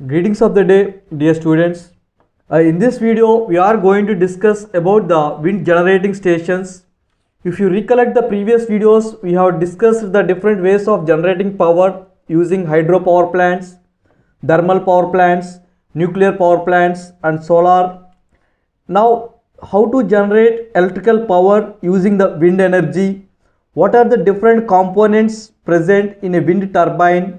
Greetings of the day, dear students. In this video, we are going to discuss about the wind generating stations. If you recollect the previous videos, we have discussed the different ways of generating power using hydropower plants, thermal power plants, nuclear power plants, and solar. Now, how to generate electrical power using the wind energy? What are the different components present in a wind turbine?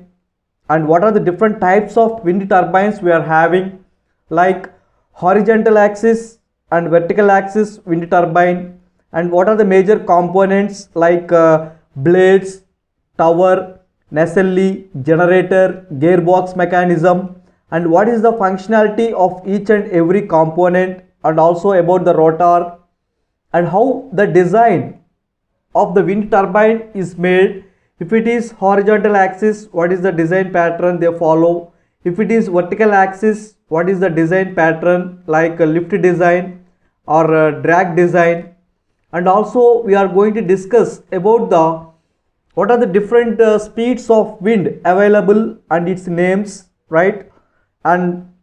And what are the different types of wind turbines we are having, like horizontal axis and vertical axis wind turbine, and what are the major components like blades, tower, nacelle, generator, gearbox mechanism, and what is the functionality of each and every component, and also about the rotor and how the design of the wind turbine is made. If it is horizontal axis, what is the design pattern they follow? If it is vertical axis, what is the design pattern like a lift design or a drag design? And also we are going to discuss about the what are the different speeds of wind available and its names, right? And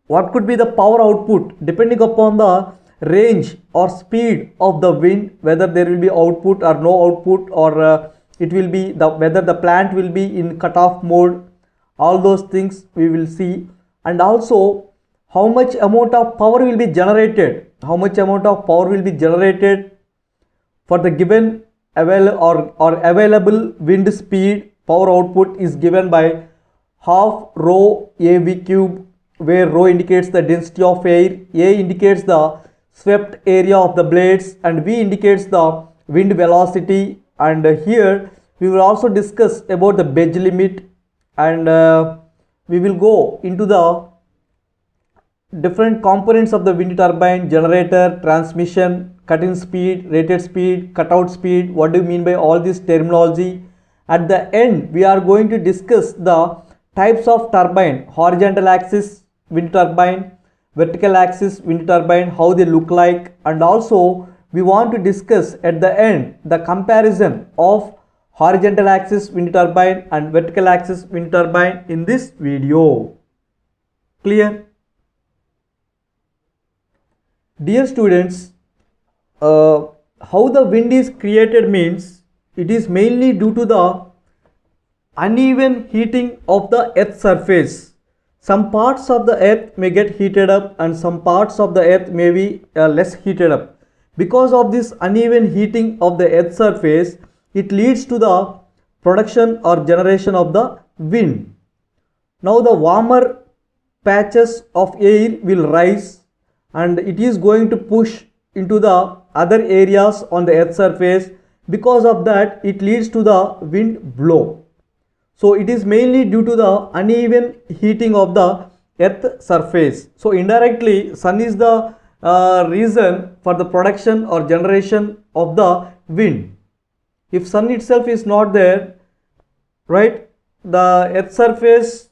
what could be the power output depending upon the range or speed of the wind, whether there will be output or no output, or it will be whether the plant will be in cutoff mode. All those things we will see. And also how much amount of power will be generated, for the given available wind speed. Power output is given by half rho AV cube, where rho indicates the density of air, A indicates the swept area of the blades, and V indicates the wind velocity. And here we will also discuss about the Bedge limit, and we will go into the different components of the wind turbine: generator, transmission, cut-in speed, rated speed, cutout speed. What do you mean by all this terminology? At the end, we are going to discuss the types of turbine: horizontal axis wind turbine, vertical axis wind turbine, how they look like, and also we want to discuss at the end the comparison of horizontal axis wind turbine and vertical axis wind turbine in this video. Clear? Dear students, how the wind is created means it is mainly due to the uneven heating of the earth surface. Some parts of the earth may get heated up and some parts of the earth may be less heated up. Because of this uneven heating of the earth surface, it leads to the production or generation of the wind. Now the warmer patches of air will rise and it is going to push into the other areas on the earth surface. Because of that, it leads to the wind blow. So it is mainly due to the uneven heating of the earth surface. So indirectly, sun is the reason for the production or generation of the wind. If sun itself is not there, right, the earth surface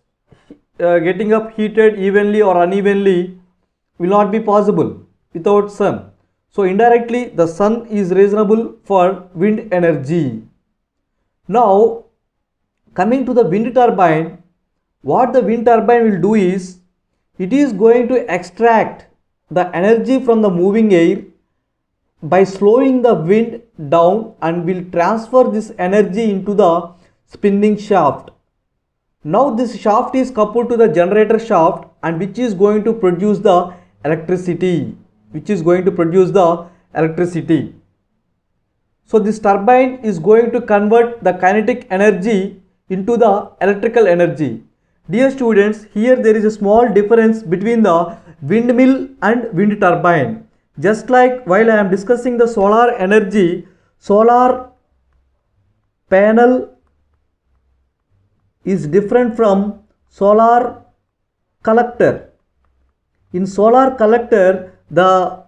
getting up heated evenly or unevenly will not be possible without sun. So indirectly the sun is reasonable for wind energy. Now coming to the wind turbine, what the wind turbine will do is it is going to extract the energy from the moving air by slowing the wind down and will transfer this energy into the spinning shaft. Now this shaft is coupled to the generator shaft, and which is going to produce the electricity. So this turbine is going to convert the kinetic energy into the electrical energy. Dear students, here there is a small difference between the windmill and wind turbine. Just like while I am discussing the solar energy, solar panel is different from solar collector. In solar collector, the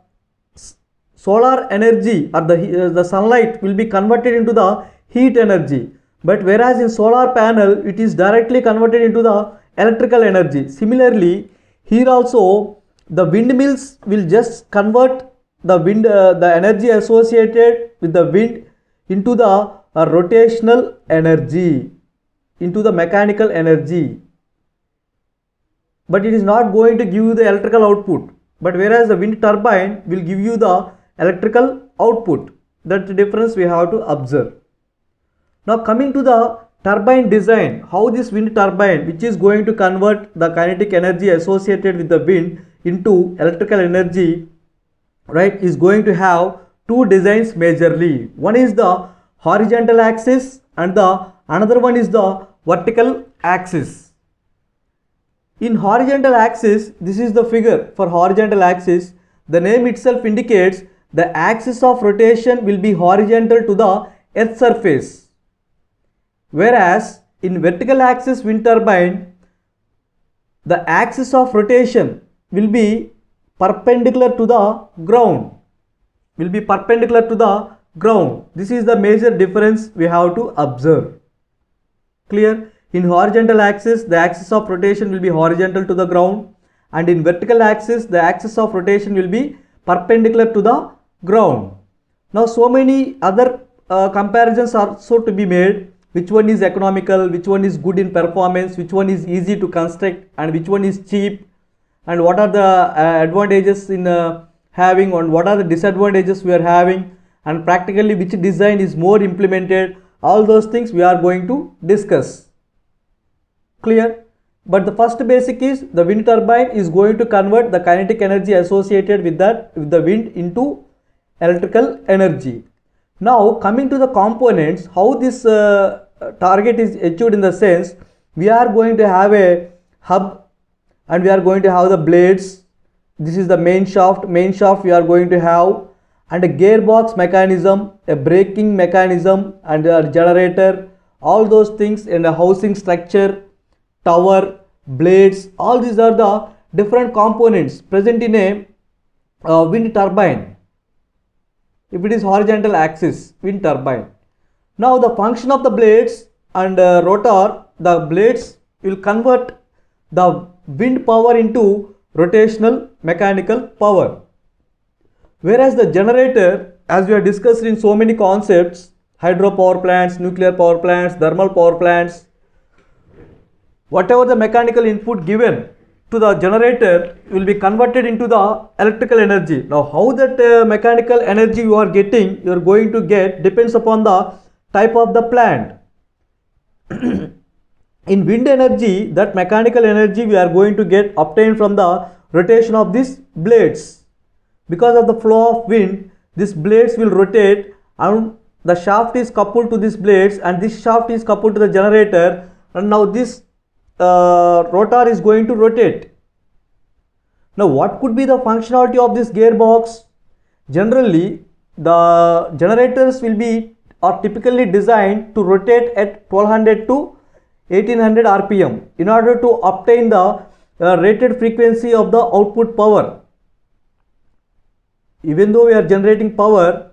solar energy or the sunlight will be converted into the heat energy. But whereas in solar panel, it is directly converted into the electrical energy. Similarly, here also the windmills will just convert the wind, the energy associated with the wind into the rotational energy, into the mechanical energy. but it is not going to give you the electrical output. But whereas the wind turbine will give you the electrical output. That's the difference we have to observe. Now coming to the turbine design, how this wind turbine, which is going to convert the kinetic energy associated with the wind into electrical energy, right, is going to have two designs majorly. One is the horizontal axis and the another one is the vertical axis. In horizontal axis, this is the figure for horizontal axis. The name itself indicates the axis of rotation will be horizontal to the earth surface. Whereas in vertical axis wind turbine, the axis of rotation will be perpendicular to the ground. This is the major difference we have to observe. Clear? In horizontal axis, the axis of rotation will be horizontal to the ground, and in vertical axis, the axis of rotation will be perpendicular to the ground. Now, so many other comparisons are also to be made. Which one is economical, which one is good in performance, which one is easy to construct, and which one is cheap, and what are the advantages in having, and what are the disadvantages we are having, and practically which design is more implemented. All those things we are going to discuss. Clear? But the first basic is the wind turbine is going to convert the kinetic energy associated with the wind into electrical energy. Now coming to the components, how this target is achieved in the sense, we are going to have a hub and we are going to have the blades. This is the main shaft we are going to have, and a gearbox mechanism, a braking mechanism, and a generator, all those things, and a housing structure, tower, blades. All these are the different components present in a wind turbine. If it is horizontal axis wind turbine. Now the function of the blades and rotor, the blades will convert the wind power into rotational mechanical power. Whereas the generator, as we have discussed in so many concepts, hydro power plants, nuclear power plants, thermal power plants, whatever the mechanical input given to the generator will be converted into the electrical energy. Now how that mechanical energy you are getting, you are going to get, depends upon the type of the plant. In wind energy, that mechanical energy we are going to get obtained from the rotation of these blades. Because of the flow of wind, these blades will rotate, and the shaft is coupled to these blades, and this shaft is coupled to the generator, and now this rotor is going to rotate. Now what could be the functionality of this gearbox? Generally the generators are typically designed to rotate at 1200 to 1800 rpm in order to obtain the rated frequency of the output power. Even though we are generating power,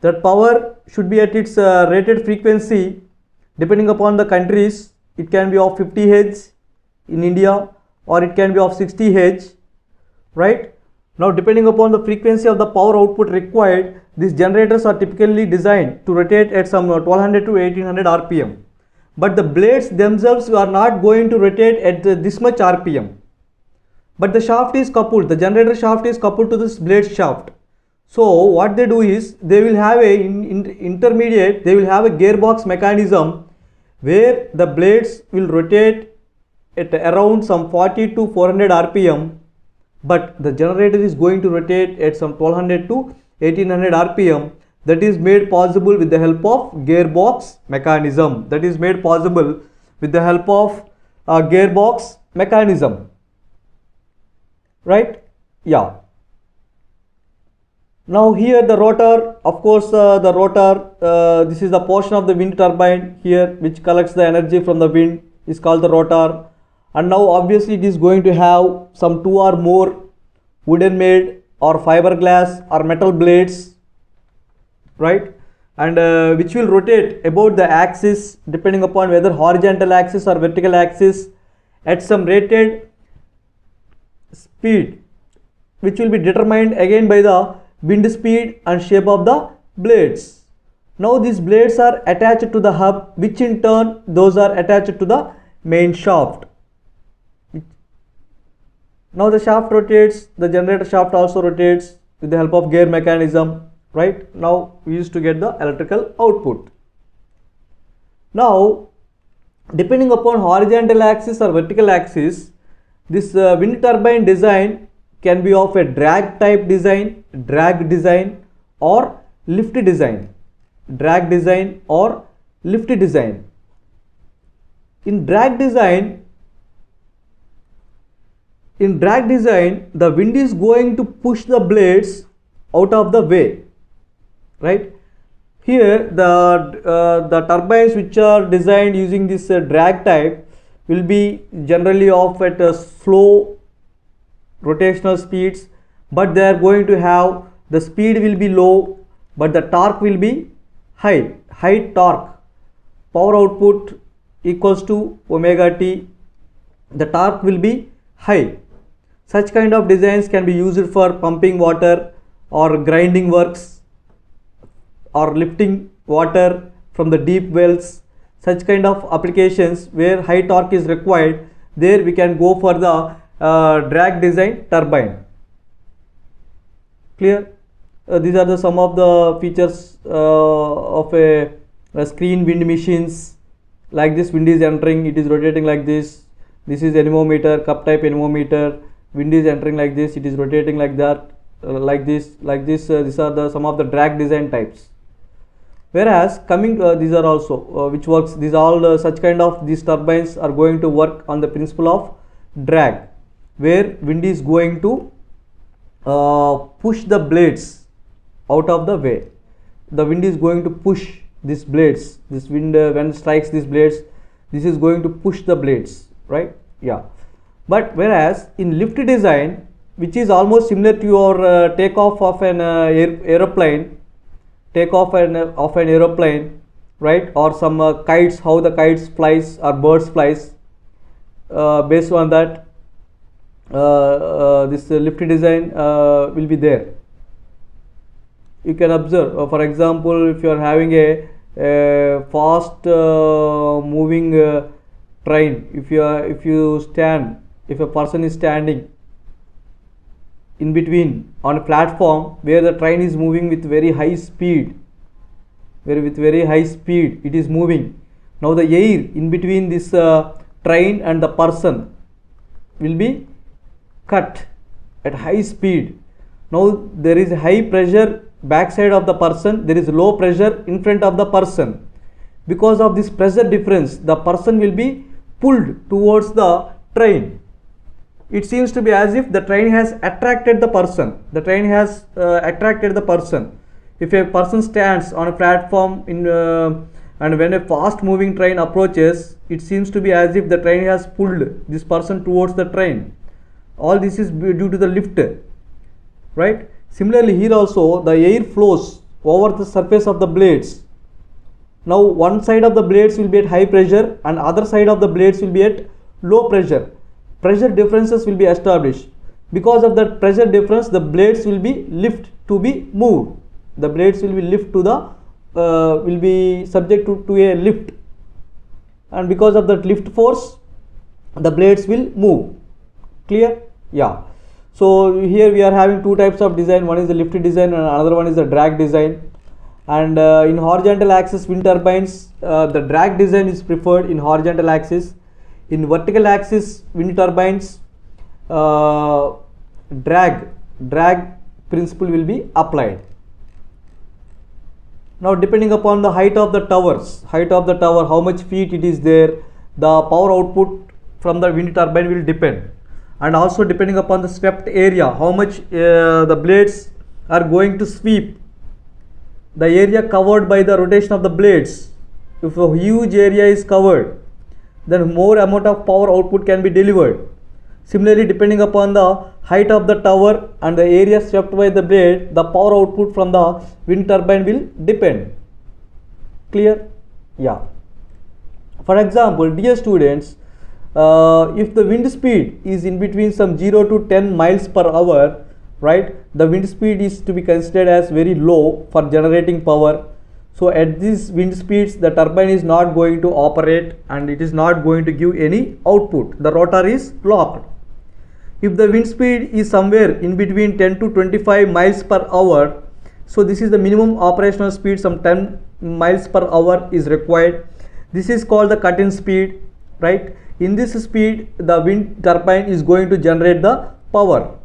that power should be at its rated frequency. Depending upon the countries, it can be of 50 Hz in India, or it can be of 60 Hz, right? Now depending upon the frequency of the power output required, these generators are typically designed to rotate at some 1200 to 1800 rpm. But the blades themselves are not going to rotate at this much rpm. But the shaft is coupled, the generator shaft is coupled to this blade shaft. So what they do is, they will have a intermediate, they will have a gearbox mechanism where the blades will rotate at around some 40 to 400 rpm, but the generator is going to rotate at some 1200 to 1800 rpm. That is made possible with the help of gearbox mechanism. Gearbox mechanism. Right? Yeah. Now here the rotor, of course the rotor, this is the portion of the wind turbine here which collects the energy from the wind, is called the rotor. And now obviously it is going to have some 2 or more wooden made or fiberglass or metal blades, right? And which will rotate about the axis depending upon whether horizontal axis or vertical axis at some rated speed, which will be determined again by the wind speed and shape of the blades. Now these blades are attached to the hub, which in turn those are attached to the main shaft. Now the shaft rotates, the generator shaft also rotates with the help of gear mechanism, right? Now we used to get the electrical output. Now depending upon horizontal axis or vertical axis, this wind turbine design can be of a drag type design, drag design or lift design, drag design or lift design. In drag design, the wind is going to push the blades out of the way, right? Here the turbines which are designed using this drag type will be generally of at a slow rotational speeds, but they are going to have the speed will be low but the torque will be high torque. Power output equals to omega t, the torque will be high. Such kind of designs can be used for pumping water or grinding works or lifting water from the deep wells. Such kind of applications where high torque is required, there we can go for the drag design turbine. Clear? These are the some of the features of a screen wind machines. Like this, wind is entering, it is rotating like this. This is anemometer, cup type anemometer. Wind is entering like this, it is rotating like that, like this. These are the some of the drag design types. Whereas coming these are also which works, these all such kind of these turbines are going to work on the principle of drag, where wind is going to push the blades out of the way. The wind is going to push these blades. This wind when it strikes these blades, this is going to push the blades, right? Yeah. But whereas in lift design, which is almost similar to your takeoff of an aeroplane, takeoff of an aeroplane, right? Or some kites, how the kites flies or birds flies. Based on that, this lift design will be there. You can observe, for example, if you are having a fast moving train, if a person is standing in between on a platform where the train is moving with very high speed, it is moving. Now the air in between this train and the person will be cut at high speed. Now there is high pressure backside of the person, there is low pressure in front of the person. Because of this pressure difference, the person will be pulled towards the train. It seems to be as if the train has attracted the person. If a person stands on a platform and when a fast moving train approaches, it seems to be as if the train has pulled this person towards the train. All this is due to the lift, right? Similarly, here also the air flows over the surface of the blades. Now one side of the blades will be at high pressure and other side of the blades will be at low pressure. Pressure differences will be established. Because of that pressure difference, the blades will be lift to be moved. The blades will be lift to the will be subject to a lift, and because of that lift force, the blades will move. Clear? Yeah. So here we are having two types of design. One is the lift design and another one is the drag design. And in horizontal axis wind turbines, the drag design is preferred in horizontal axis. In vertical axis wind turbines, drag principle will be applied. Now depending upon the height of the towers, how much feet it is there, the power output from the wind turbine will depend. And also depending upon the swept area, how much the blades are going to sweep, the area covered by the rotation of the blades. If a huge area is covered, then more amount of power output can be delivered. Similarly, depending upon the height of the tower and the area swept by the blade, the power output from the wind turbine will depend. Clear? Yeah. For example, dear students, if the wind speed is in between some 0 to 10 miles per hour, right, the wind speed is to be considered as very low for generating power. So at these wind speeds, the turbine is not going to operate and it is not going to give any output. The rotor is locked. if the wind speed is somewhere in between 10 to 25 miles per hour, so this is the minimum operational speed, some 10 miles per hour is required. This is called the cut-in speed, right? In this speed, the wind turbine is going to generate the power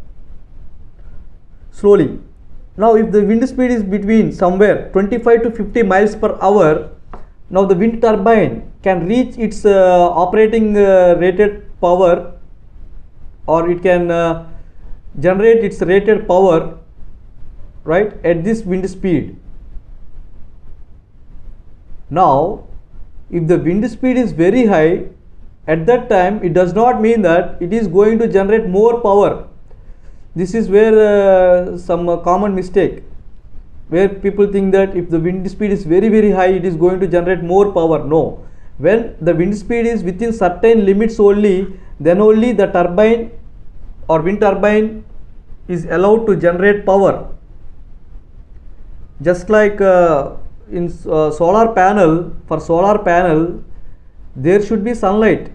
slowly. Now if the wind speed is between somewhere 25 to 50 miles per hour, now the wind turbine can reach its operating rated power, or it can generate its rated power, right, at this wind speed. Now if the wind speed is very high, at that time it does not mean that it is going to generate more power. This is where some common mistake, where people think that if the wind speed is very high, it is going to generate more power. No, when the wind speed is within certain limits only, then only the turbine or wind turbine is allowed to generate power. Just like in solar panel, for solar panel there should be sunlight,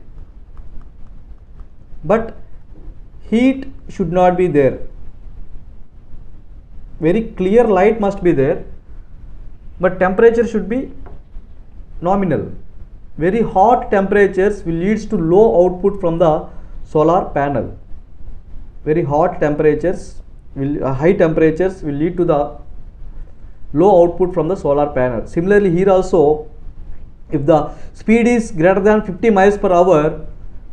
but heat should not be there. Very clear light must be there, but temperature should be nominal. Very hot temperatures will lead to low output from the solar panel. Very hot temperatures high temperatures will lead to the low output from the solar panel. Similarly, here also, if the speed is greater than 50 miles per hour,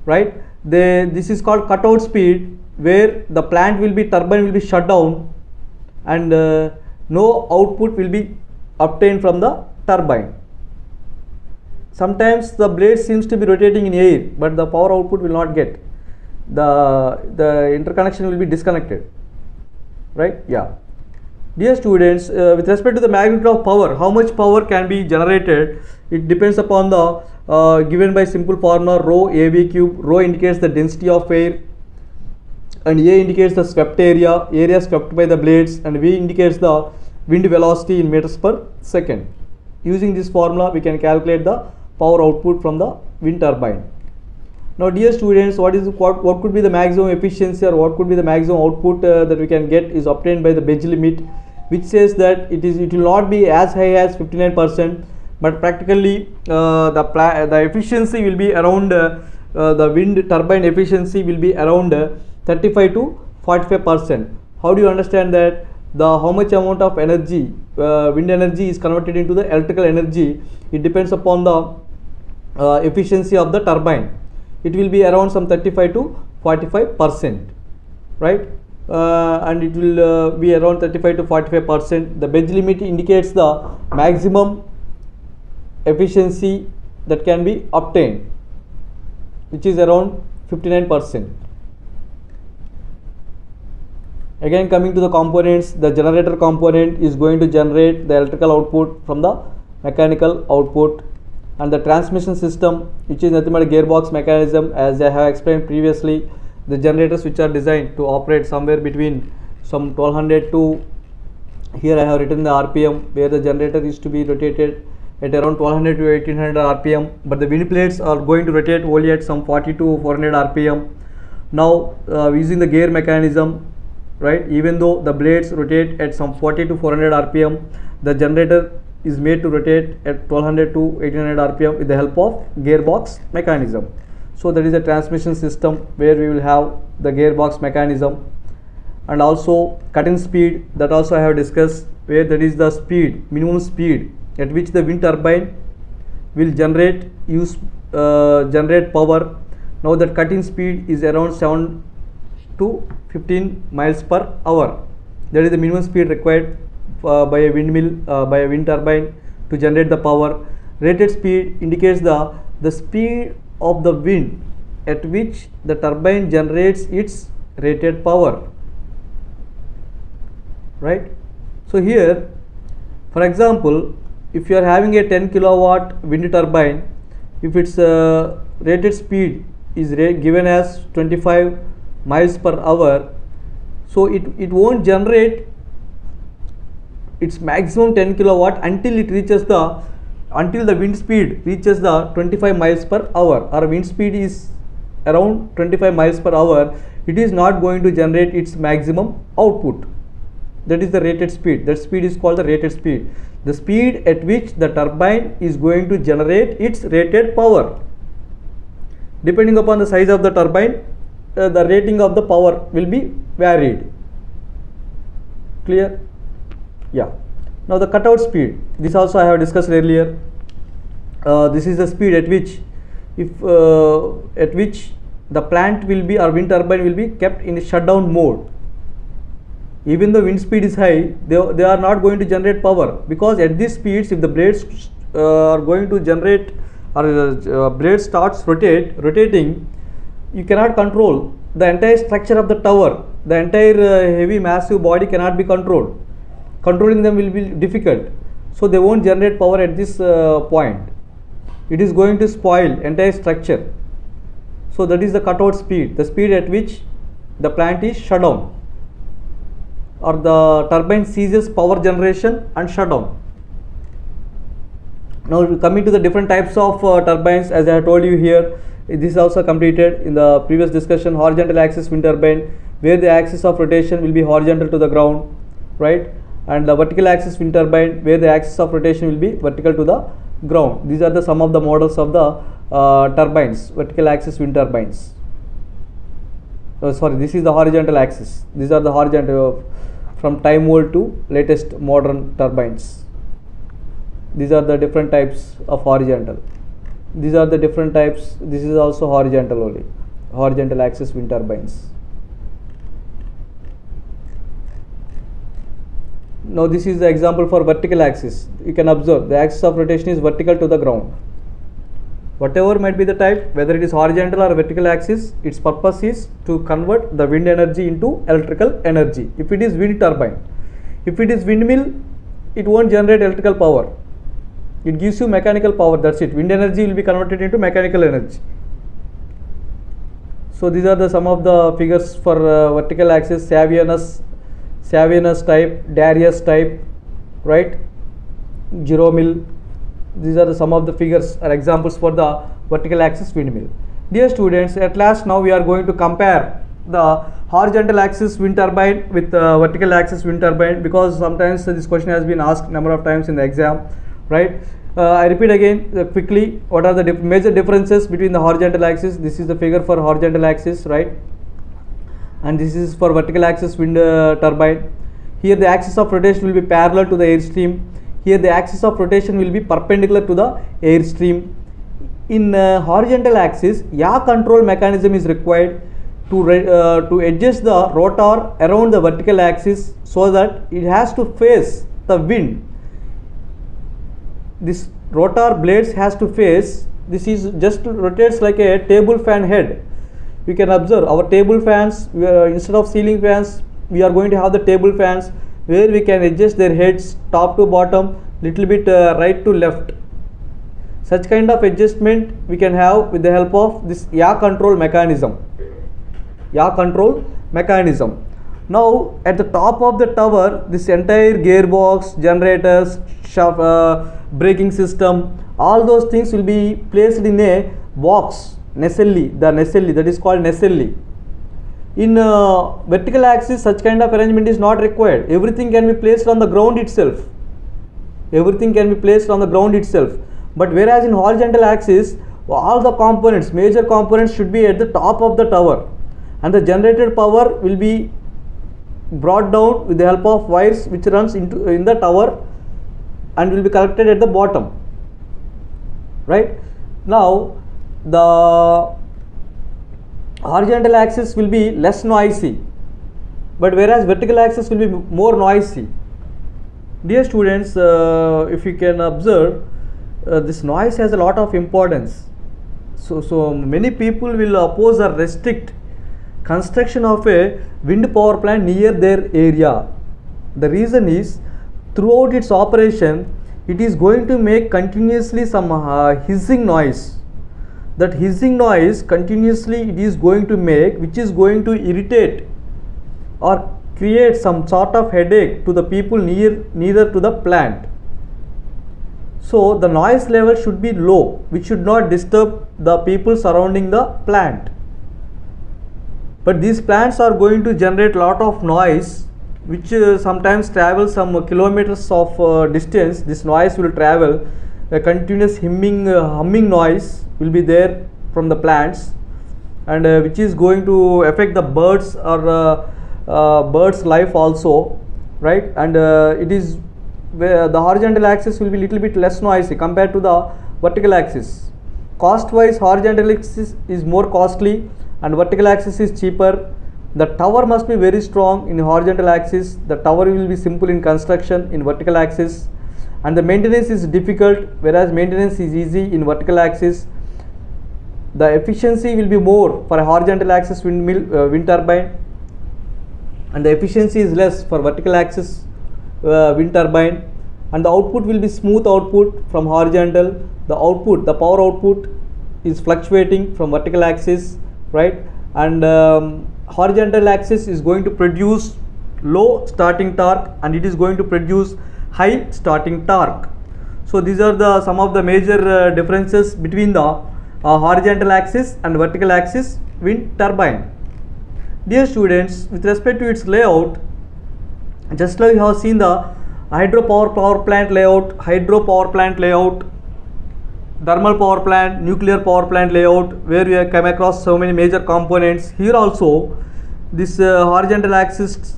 right, this is called cutout speed, where the turbine will be shut down and no output will be obtained from the turbine. Sometimes the blade seems to be rotating in air, but the power output will not get. The interconnection will be disconnected, right? Yeah. Dear students, with respect to the magnitude of power, how much power can be generated, it depends upon the given by simple formula rho AV cube. Rho indicates the density of air, and A indicates the swept area swept by the blades, and V indicates the wind velocity in meters per second. Using this formula, we can calculate the power output from the wind turbine. Now dear students, what could be the maximum efficiency, or what could be the maximum output that we can get is obtained by the Bench limit, which says that it will not be as high as 59%, but practically the efficiency will be around the wind turbine efficiency will be around 35 to 45%. How do you understand that? How much amount of energy, wind energy, is converted into the electrical energy? It depends upon the efficiency of the turbine. It will be around some 35 to 45%, right? And it will be around 35 to 45%. The Bench limit indicates the maximum efficiency that can be obtained, which is around 59%. Again, coming to the components, the generator component is going to generate the electrical output from the mechanical output, and the transmission system, which is nothing but a gearbox mechanism, as I have explained previously. The generators which are designed to operate somewhere between some 1200 to, here I have written the RPM, where the generator is to be rotated at around 1200 to 1800 RPM, but the wind blades are going to rotate only at some 40 to 400 RPM. Now using the gear mechanism, right, even though the blades rotate at some 40 to 400 RPM, the generator is made to rotate at 1200 to 1800 RPM with the help of gearbox mechanism. So that is a transmission system where we will have the gearbox mechanism, and also cut-in speed, that also I have discussed, where that is the speed, minimum speed at which the wind turbine will generate power. Now that cut-in speed is around 7 to 15 miles per hour. That is the minimum speed required by a windmill, by a wind turbine to generate the power. Rated speed indicates the speed of the wind at which the turbine generates its rated power, right? So here, for example, if you are having a 10 kilowatt wind turbine, if its rated speed is given as 25 miles per hour, so it won't generate its maximum 10 kilowatt until the wind speed reaches the 25 miles per hour, or wind speed is around 25 miles per hour, it is not going to generate its maximum output. That is the rated speed. That speed is called the rated speed. The speed at which the turbine is going to generate its rated power. Depending upon the size of the turbine, the rating of the power will be varied. Clear? Yeah. Now the cutout speed. This also I have discussed earlier. This is the speed at which the plant will be, or wind turbine will be kept in a shutdown mode. Even though wind speed is high, they are not going to generate power, because at these speeds, if the blades are going to generate, or blade starts rotating, you cannot control the entire structure of the tower. The entire heavy massive body cannot be controlled. Controlling them will be difficult, so they won't generate power at this point. It is going to spoil entire structure. So that is the cutout speed, the speed at which the plant is shut down, or the turbine ceases power generation and shut down. Now coming to the different types of turbines, as I have told you here, this is also completed in the previous discussion. Horizontal axis wind turbine, where the axis of rotation will be horizontal to the ground, right? And the vertical axis wind turbine, where the axis of rotation will be vertical to the ground. These are the some of the models of the turbines, vertical axis wind turbines. This is the horizontal axis. These are the horizontal from time old to latest modern turbines. These are the different types of horizontal. These are the different types. This is also horizontal only, horizontal axis wind turbines. Now this is the example for vertical axis. You can observe the axis of rotation is vertical to the ground. Whatever might be the type, whether it is horizontal or vertical axis, its purpose is to convert the wind energy into electrical energy. If it is wind turbine, if it is windmill, it won't generate electrical power. It gives you mechanical power, that's it. Wind energy will be converted into mechanical energy. So these are the some of the figures for vertical axis: Savianus type, Darius type, right? Giromil. These are the some of the figures or examples for the vertical axis windmill. Dear students, at last now we are going to compare the horizontal axis wind turbine with vertical axis wind turbine, because sometimes this question has been asked number of times in the exam, right? I repeat again quickly, what are the major differences between the horizontal axis? This is the figure for horizontal axis, right? And this is for vertical axis wind turbine. Here the axis of rotation will be parallel to the airstream. Here the axis of rotation will be perpendicular to the airstream. In horizontal axis, yaw control mechanism is required to adjust the rotor around the vertical axis so that it has to face the wind. This rotor blades has to face, this is just rotates like a table fan head. You can observe our table fans, instead of ceiling fans, we are going to have the table fans, where we can adjust their heads top to bottom, little bit right to left. Such kind of adjustment we can have with the help of this yaw control mechanism. Yaw control mechanism. Now at the top of the tower, this entire gearbox, generators, braking system, all those things will be placed in a box, nacelle, that is called nacelle. In vertical axis, such kind of arrangement is not required. Everything can be placed on the ground itself. Everything can be placed on the ground itself. But whereas in horizontal axis, all the components, major components should be at the top of the tower, and the generated power will be brought down with the help of wires which runs in the tower and will be collected at the bottom, right? Now the horizontal axis will be less noisy, but whereas vertical axis will be more noisy. Dear students, if you can observe, this noise has a lot of importance. So many people will oppose or restrict construction of a wind power plant near their area. The reason is, throughout its operation, it is going to make continuously some hissing noise. That hissing noise continuously it is going to make, which is going to irritate or create some sort of headache to the people nearer to the plant. So the noise level should be low, which should not disturb the people surrounding the plant. but these plants are going to generate lot of noise, which sometimes travels some kilometers of distance. This noise will travel, a continuous humming noise will be there from the plants, and which is going to affect the birds or birds life also, right? And it is where the horizontal axis will be little bit less noisy compared to the vertical axis. Cost wise, horizontal axis is more costly and vertical axis is cheaper. The tower must be very strong in horizontal axis, the tower will be simple in construction in vertical axis, and the maintenance is difficult, whereas maintenance is easy in vertical axis. The efficiency will be more for a horizontal axis wind turbine, and the efficiency is less for vertical axis wind turbine, and the output will be smooth output from horizontal. The output, the power output is fluctuating from vertical axis, right? And horizontal axis is going to produce low starting torque and it is going to produce high starting torque. So these are the some of the major differences between the horizontal axis and vertical axis wind turbine. Dear students, with respect to its layout, just like you have seen the hydropower power plant layout, thermal power plant, nuclear power plant layout, where we have come across so many major components. Here also this horizontal axis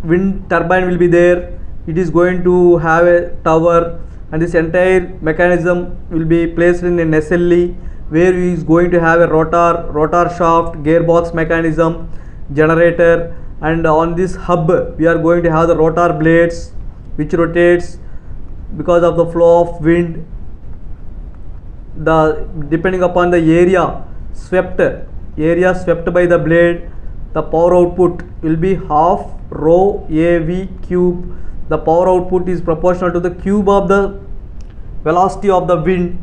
wind turbine will be there. It is going to have a tower, and this entire mechanism will be placed in an SLE, where he is going to have a rotor shaft, gearbox mechanism, generator, and on this hub we are going to have the rotor blades which rotates because of the flow of wind. The depending upon the area swept by the blade, the power output will be half rho AV cube. The power output is proportional to the cube of the velocity of the wind,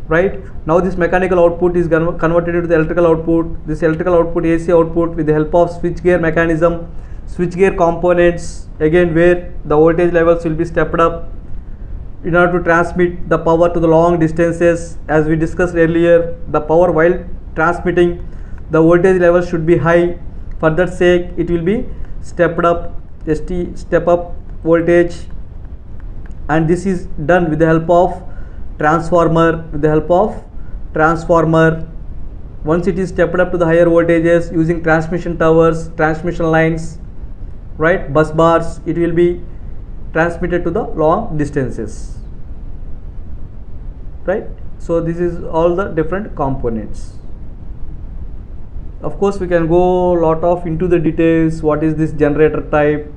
right? Now this mechanical output is converted into the electrical output. This electrical output, AC output, with the help of switchgear mechanism, switchgear components, again where the voltage levels will be stepped up in order to transmit the power to the long distances. As we discussed earlier, the power while transmitting, the voltage level should be high. For that sake, it will be stepped up, step up voltage, and this is done with the help of transformer. Once it is stepped up to the higher voltages using transmission towers, transmission lines, right, bus bars, it will be transmitted to the long distances, right? So this is all the different components. Of course, we can go lot of into the details. What is this generator type,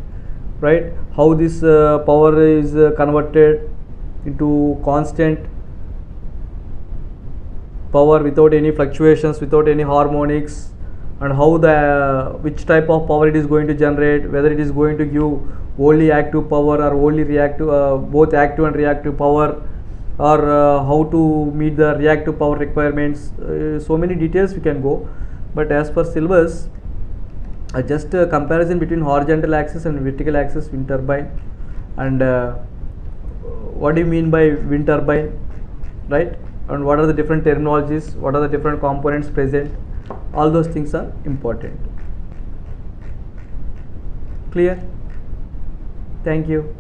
right? How this power is converted into constant power without any fluctuations, without any harmonics, and how which type of power it is going to generate, whether it is going to give only active power or only reactive, both active and reactive power, or how to meet the reactive power requirements. So many details we can go, but as per syllabus, just a comparison between horizontal axis and vertical axis wind turbine, and what do you mean by wind turbine, right? And what are the different terminologies, what are the different components present, all those things are important. Clear? Thank you.